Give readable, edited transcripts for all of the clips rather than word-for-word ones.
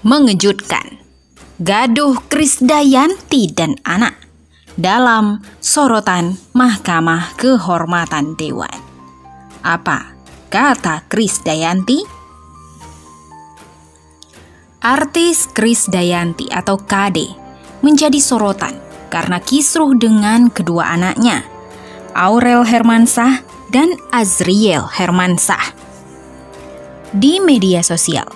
Mengejutkan, gaduh Krisdayanti dan anak dalam sorotan Mahkamah Kehormatan Dewan. Apa kata Krisdayanti? Artis Krisdayanti atau KD menjadi sorotan karena kisruh dengan kedua anaknya, Aurel Hermansyah dan Azriel Hermansyah, di media sosial.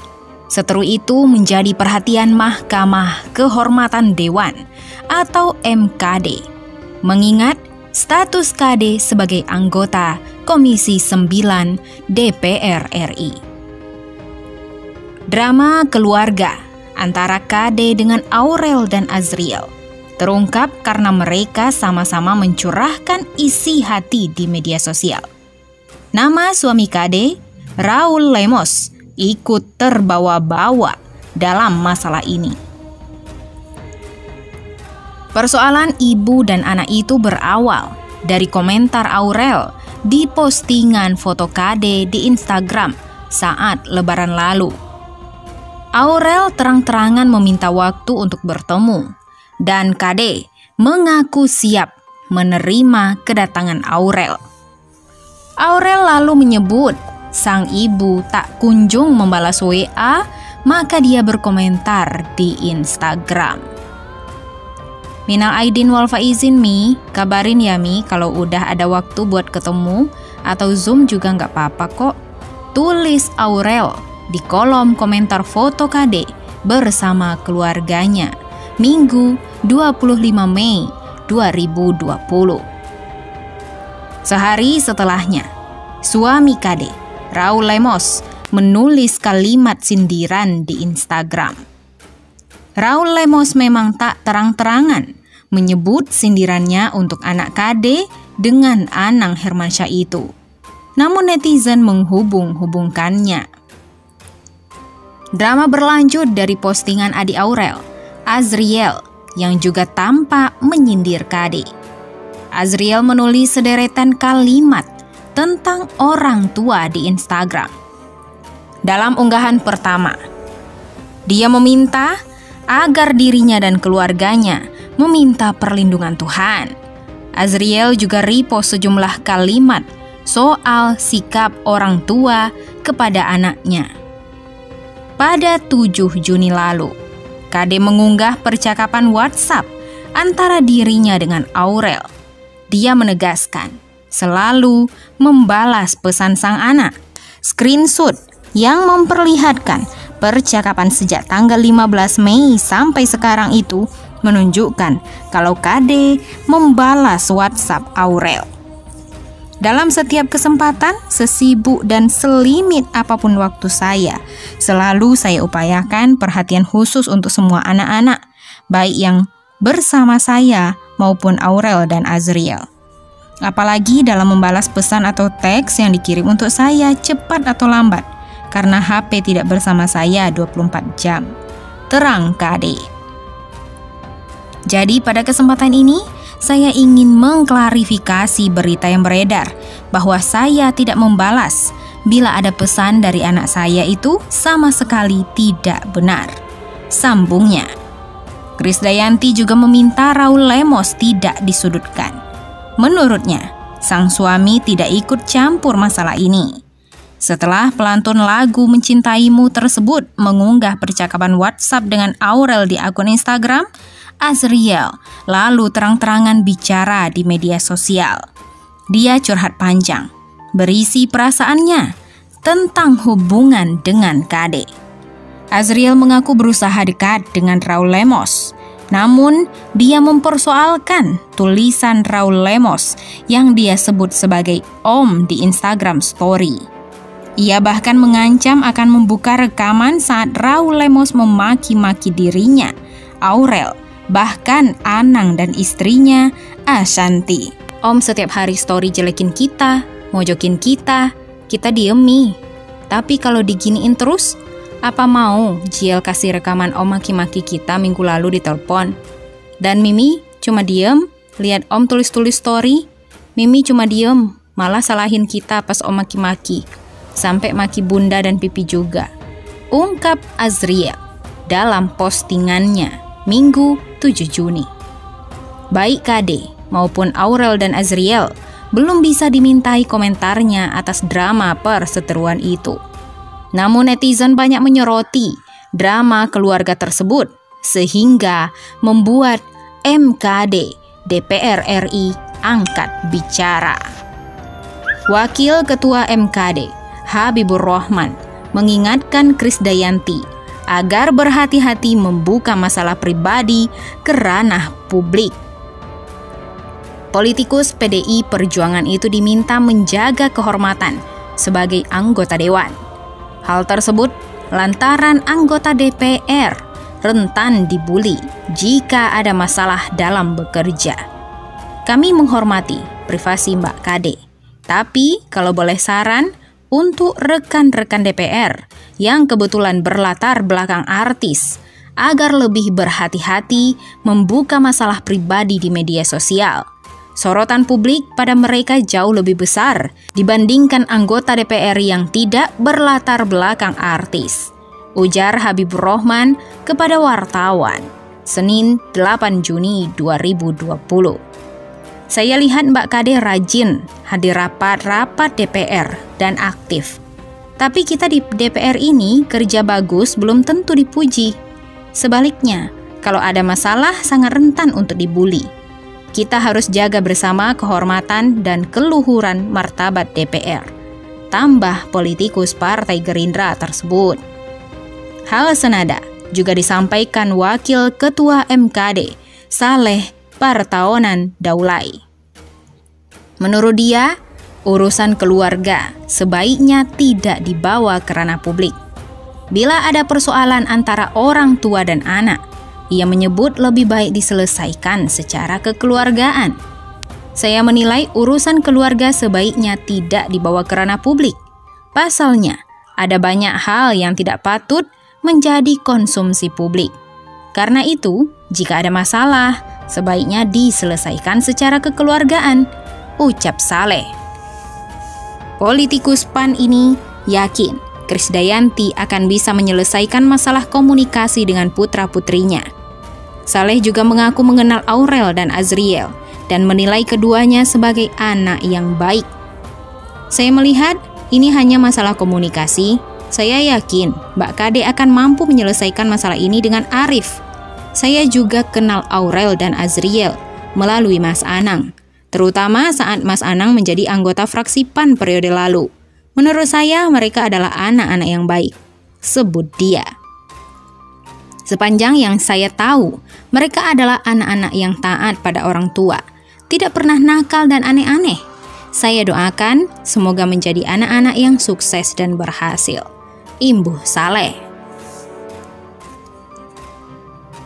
Seteru itu menjadi perhatian Mahkamah Kehormatan Dewan atau MKD, mengingat status KD sebagai anggota Komisi 9 DPR RI. Drama keluarga antara KD dengan Aurel dan Azriel terungkap karena mereka sama-sama mencurahkan isi hati di media sosial. Nama suami KD, Raul Lemos, ikut terbawa-bawa dalam masalah ini. Persoalan ibu dan anak itu berawal dari komentar Aurel di postingan foto KD di Instagram saat Lebaran lalu. Aurel terang-terangan meminta waktu untuk bertemu, dan KD mengaku siap menerima kedatangan Aurel. Aurel lalu menyebut sang ibu tak kunjung membalas WA, maka dia berkomentar di Instagram. Minal aidin wal faizin Mi, kabarin ya Mi kalau udah ada waktu buat ketemu atau Zoom juga nggak apa-apa kok. Tulis Aurel di kolom komentar foto KD bersama keluarganya Minggu 25 Mei 2020. Sehari setelahnya, suami KD, Raul Lemos, menulis kalimat sindiran di Instagram. Raul Lemos memang tak terang-terangan menyebut sindirannya untuk anak KD dengan Anang Hermansyah itu. Namun netizen menghubung-hubungkannya. Drama berlanjut dari postingan adik Aurel, Azriel, yang juga tampak menyindir KD. Azriel menulis sederetan kalimat tentang orang tua di Instagram. Dalam unggahan pertama, dia meminta agar dirinya dan keluarganya meminta perlindungan Tuhan. Azriel juga repost sejumlah kalimat soal sikap orang tua kepada anaknya. Pada 7 Juni lalu, KD mengunggah percakapan WhatsApp antara dirinya dengan Aurel. Dia menegaskan selalu membalas pesan sang anak. Screenshot yang memperlihatkan percakapan sejak tanggal 15 Mei sampai sekarang itu menunjukkan kalau KD membalas WhatsApp Aurel. Dalam setiap kesempatan, sesibuk dan selimit apapun waktu saya, selalu saya upayakan perhatian khusus untuk semua anak-anak, baik yang bersama saya maupun Aurel dan Azriel. Apalagi dalam membalas pesan atau teks yang dikirim untuk saya cepat atau lambat, karena HP tidak bersama saya 24 jam. Terang KD. Jadi pada kesempatan ini, saya ingin mengklarifikasi berita yang beredar bahwa saya tidak membalas bila ada pesan dari anak saya itu sama sekali tidak benar. Sambungnya, Krisdayanti juga meminta Raul Lemos tidak disudutkan. Menurutnya, sang suami tidak ikut campur masalah ini. Setelah pelantun lagu Mencintaimu tersebut mengunggah percakapan WhatsApp dengan Aurel di akun Instagram, Azriel lalu terang-terangan bicara di media sosial. Dia curhat panjang, berisi perasaannya tentang hubungan dengan KD. Azriel mengaku berusaha dekat dengan Raul Lemos. Namun, dia mempersoalkan tulisan Raul Lemos yang dia sebut sebagai Om di Instagram Story. Ia bahkan mengancam akan membuka rekaman saat Raul Lemos memaki-maki dirinya, Aurel, bahkan Anang dan istrinya, Ashanti. Om setiap hari story jelekin kita, mojokin kita diemi. Tapi kalau diginiin terus, apa mau Jiel kasih rekaman Om maki-maki kita minggu lalu di telepon? Dan Mimi cuma diem, lihat Om tulis-tulis story. Mimi cuma diem, malah salahin kita pas Om maki-maki. Sampai maki bunda dan pipi juga. Ungkap Azriel. dalam postingannya Minggu 7 Juni. Baik KD maupun Aurel dan Azriel belum bisa dimintai komentarnya atas drama perseteruan itu. Namun netizen banyak menyoroti drama keluarga tersebut sehingga membuat MKD DPR RI angkat bicara. Wakil Ketua MKD Habibur Rahman mengingatkan Krisdayanti agar berhati-hati membuka masalah pribadi ke ranah publik. Politikus PDI Perjuangan itu diminta menjaga kehormatan sebagai anggota dewan. Hal tersebut lantaran anggota DPR rentan dibuli jika ada masalah dalam bekerja. Kami menghormati privasi Mbak Kade, tapi kalau boleh saran untuk rekan-rekan DPR yang kebetulan berlatar belakang artis agar lebih berhati-hati membuka masalah pribadi di media sosial. Sorotan publik pada mereka jauh lebih besar dibandingkan anggota DPR yang tidak berlatar belakang artis, ujar Habibur Rahman kepada wartawan, Senin 8 Juni 2020. Saya lihat Mbak Kade rajin hadir rapat-rapat DPR dan aktif. Tapi kita di DPR ini kerja bagus belum tentu dipuji. Sebaliknya, kalau ada masalah sangat rentan untuk dibuli. Kita harus jaga bersama kehormatan dan keluhuran martabat DPR. Tambah politikus Partai Gerindra tersebut. Hal senada juga disampaikan Wakil Ketua MKD Saleh Partaonan Daulay. Menurut dia, urusan keluarga sebaiknya tidak dibawa ke ranah publik. Bila ada persoalan antara orang tua dan anak, ia menyebut lebih baik diselesaikan secara kekeluargaan. Saya menilai urusan keluarga sebaiknya tidak dibawa ke ranah publik. Pasalnya, ada banyak hal yang tidak patut menjadi konsumsi publik. Karena itu, jika ada masalah, sebaiknya diselesaikan secara kekeluargaan, ucap Saleh. Politikus PAN ini yakin Krisdayanti akan bisa menyelesaikan masalah komunikasi dengan putra-putrinya. Saleh juga mengaku mengenal Aurel dan Azriel dan menilai keduanya sebagai anak yang baik. Saya melihat ini hanya masalah komunikasi. Saya yakin Mbak Kade akan mampu menyelesaikan masalah ini dengan arif. Saya juga kenal Aurel dan Azriel melalui Mas Anang, terutama saat Mas Anang menjadi anggota fraksi PAN periode lalu. Menurut saya mereka adalah anak-anak yang baik, sebut dia. Sepanjang yang saya tahu, mereka adalah anak-anak yang taat pada orang tua, tidak pernah nakal dan aneh-aneh. Saya doakan semoga menjadi anak-anak yang sukses dan berhasil. Imbuh Saleh.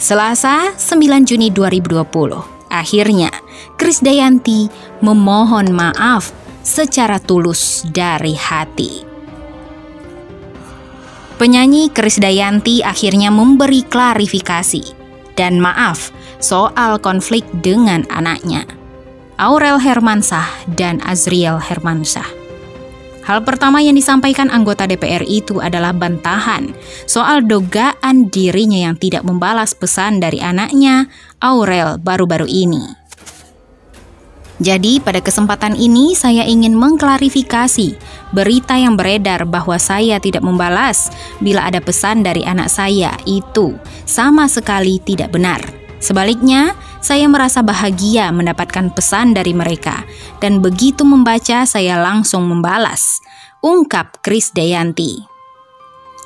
Selasa 9 Juni 2020, akhirnya Krisdayanti memohon maaf secara tulus dari hati. Penyanyi Krisdayanti akhirnya memberi klarifikasi dan maaf soal konflik dengan anaknya, Aurel Hermansyah dan Azriel Hermansyah. Hal pertama yang disampaikan anggota DPR itu adalah bantahan soal dugaan dirinya yang tidak membalas pesan dari anaknya, Aurel, baru-baru ini. Jadi pada kesempatan ini saya ingin mengklarifikasi berita yang beredar bahwa saya tidak membalas bila ada pesan dari anak saya itu sama sekali tidak benar. Sebaliknya, saya merasa bahagia mendapatkan pesan dari mereka dan begitu membaca saya langsung membalas, ungkap Krisdayanti.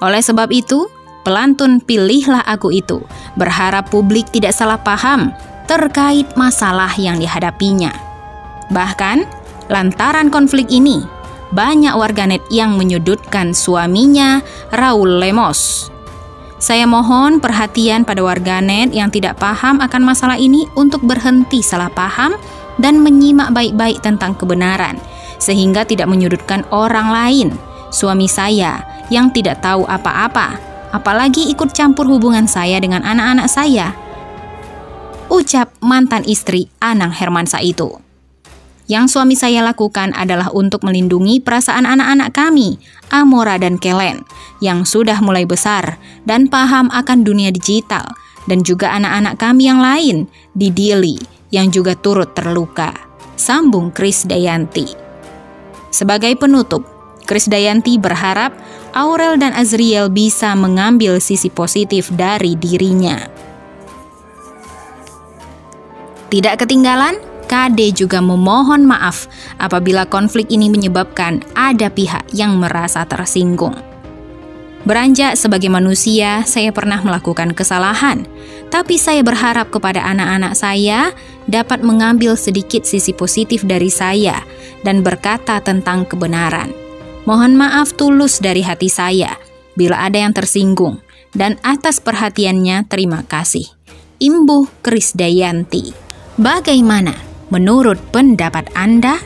Oleh sebab itu, pelantun Pilihlah Aku itu berharap publik tidak salah paham terkait masalah yang dihadapinya. Bahkan, lantaran konflik ini, banyak warganet yang menyudutkan suaminya, Raul Lemos. Saya mohon perhatian pada warganet yang tidak paham akan masalah ini untuk berhenti salah paham dan menyimak baik-baik tentang kebenaran, sehingga tidak menyudutkan orang lain. Suami saya yang tidak tahu apa-apa, apalagi ikut campur hubungan saya dengan anak-anak saya, ucap mantan istri Anang Hermansyah itu. Yang suami saya lakukan adalah untuk melindungi perasaan anak-anak kami, Amora dan Kellen, yang sudah mulai besar dan paham akan dunia digital, dan juga anak-anak kami yang lain di Dili yang juga turut terluka, sambung Krisdayanti. Sebagai penutup, Krisdayanti berharap Aurel dan Azriel bisa mengambil sisi positif dari dirinya. Tidak ketinggalan, KD juga memohon maaf apabila konflik ini menyebabkan ada pihak yang merasa tersinggung. Beranjak sebagai manusia, saya pernah melakukan kesalahan, tapi saya berharap kepada anak-anak saya dapat mengambil sedikit sisi positif dari saya dan berkata tentang kebenaran. Mohon maaf tulus dari hati saya bila ada yang tersinggung, dan atas perhatiannya terima kasih. Imbuh Krisdayanti. Bagaimana menurut pendapat Anda?